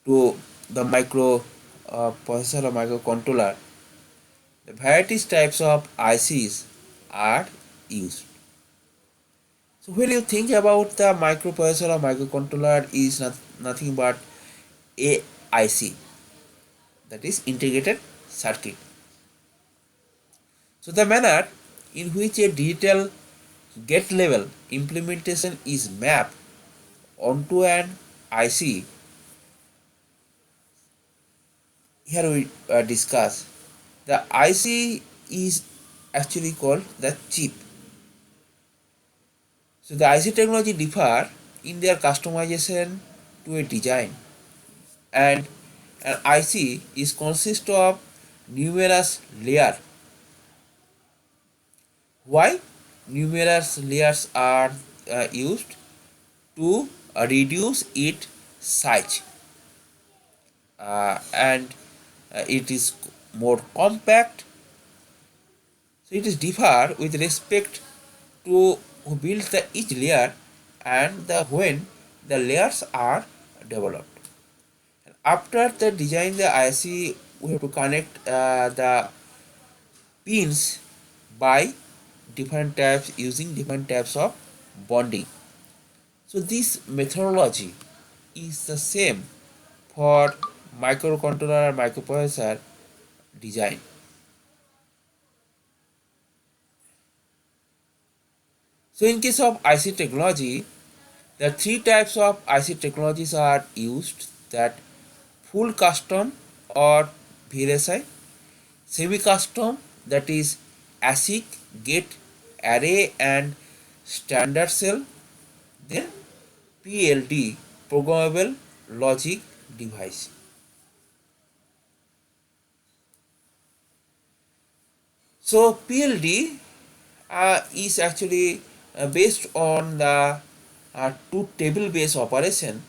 to the micro processor or microcontroller, the various types of ICs are used. So when you think about the microprocessor or microcontroller is nothing but AIC, that is integrated circuit. So the manner in which a digital gate level implementation is mapped onto an IC, here we discuss. The IC is actually called the chip. So the IC technology differ in their customization to a design, and an IC is consist of numerous layers. Why numerous layers are used? To reduce its size, and it is more compact. So it is differ with respect to who builds the each layer and the when the layers are developed. After the design the IC, we have to connect the pins by different types using different types of bonding. So this methodology is the same for microcontroller and microprocessor design. So in case of IC technology, the three types of IC technologies are used, that full custom or VLSI, semi-custom, that is ASIC, gate array and standard cell, then PLD, programmable logic device. So PLD is actually based on the two table based operation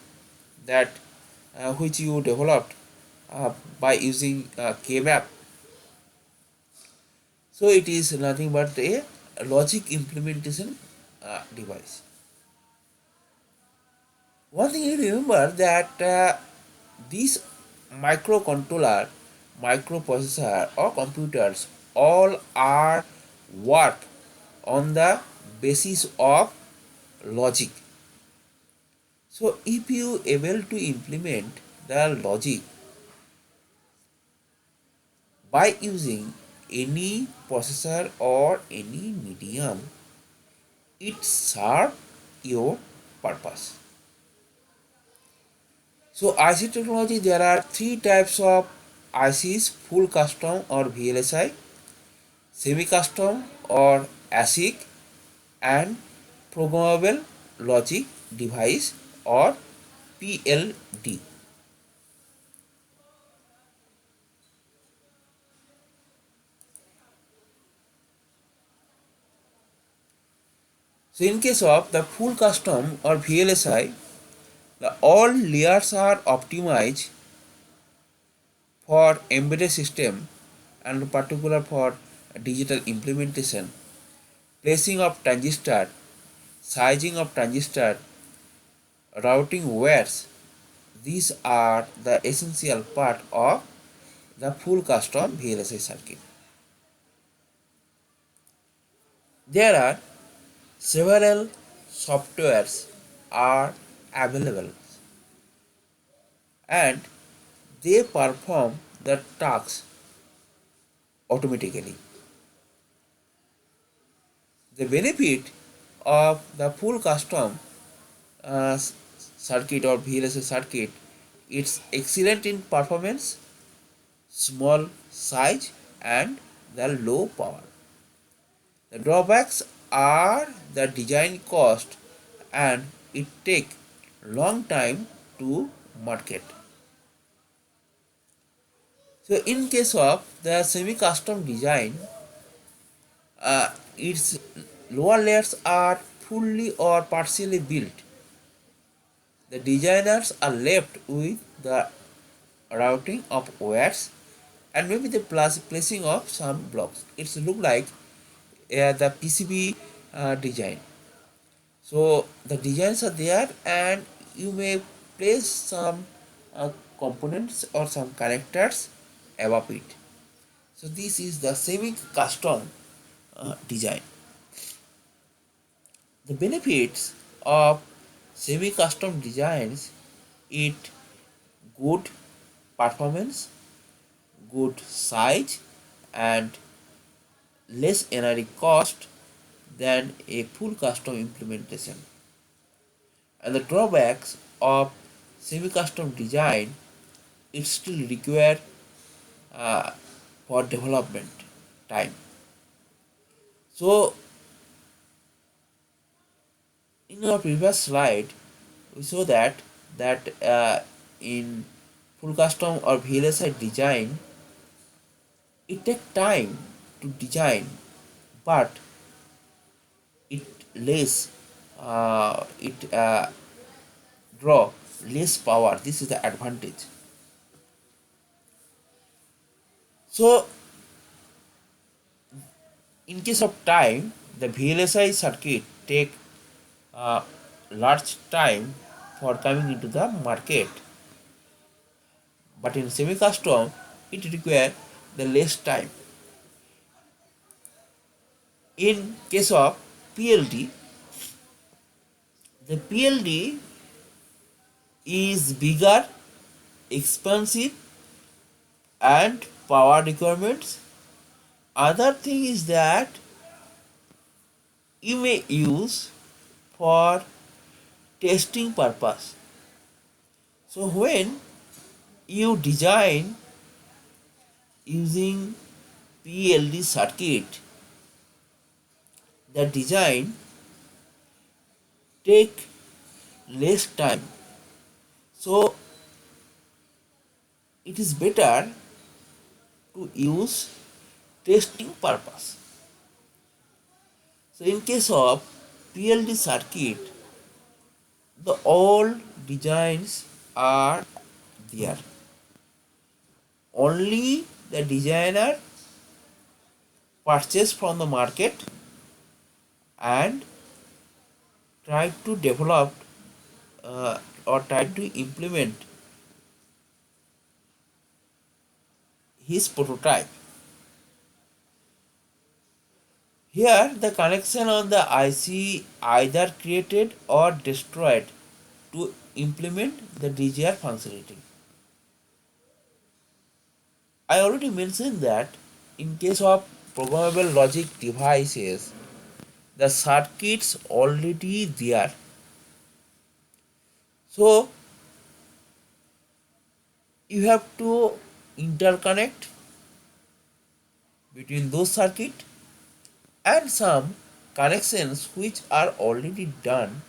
that which you developed by using KMAP. So it is nothing but a logic implementation device. One thing you remember that these microcontroller, microprocessor or computers all are work on the basis of logic. So if you able to implement the logic by using any processor or any medium, it serve your purpose. So IC technology, there are three types of ICs: full custom or VLSI, semi-custom or ASIC, and programmable logic device or PLD. So in case of the full custom or VLSI, all layers are optimized for embedded system and particular for digital implementation, placing of transistor, sizing of transistor, routing wires. These are the essential part of the full custom VLSI circuit. There are several softwares are available and they perform the tasks automatically. The benefit of the full custom circuit or VLSI circuit, it's excellent in performance, small size and the low power. The drawbacks are the design cost and it take long time to market. So in case of the semi-custom design, its lower layers are fully or partially built. The designers are left with the routing of wires and maybe the placing of some blocks. It's look like the PCB design. So the designs are there and you may place some components or some characters above it. So this is the semi-custom design. The benefits of semi-custom designs: it good performance, good size, and less energy cost than a full custom implementation. And the drawbacks of semi-custom design: it still require uh, for development time. So in our previous slide, we saw that in full custom or VLSI design, it takes time to design, but it less it draw less power. This is the advantage. So in case of time, the VLSI circuit take large time for coming into the market, but in semi-custom it require the less time. In case of PLD, the PLD is bigger, expensive, and power requirements. Other thing is that you may use for testing purpose. So when you design using PLD circuit, the design take less time. So it is better to use testing purpose. So in case of PLD circuit, the all designs are there. Only the designer purchase from the market and try to develop or try to implement his prototype. Here the connection on the IC either created or destroyed to implement the DGR functionality. I already mentioned that in case of programmable logic devices, the circuits already there. So you have to interconnect between those circuits, and some connections which are already done,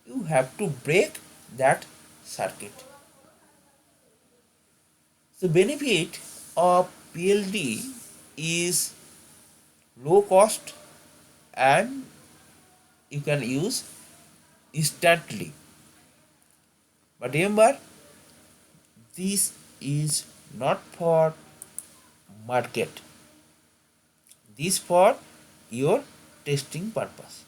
you have to break that circuit. The benefit of PLD is low cost and you can use instantly. But remember, this is not for market. This for your testing purpose.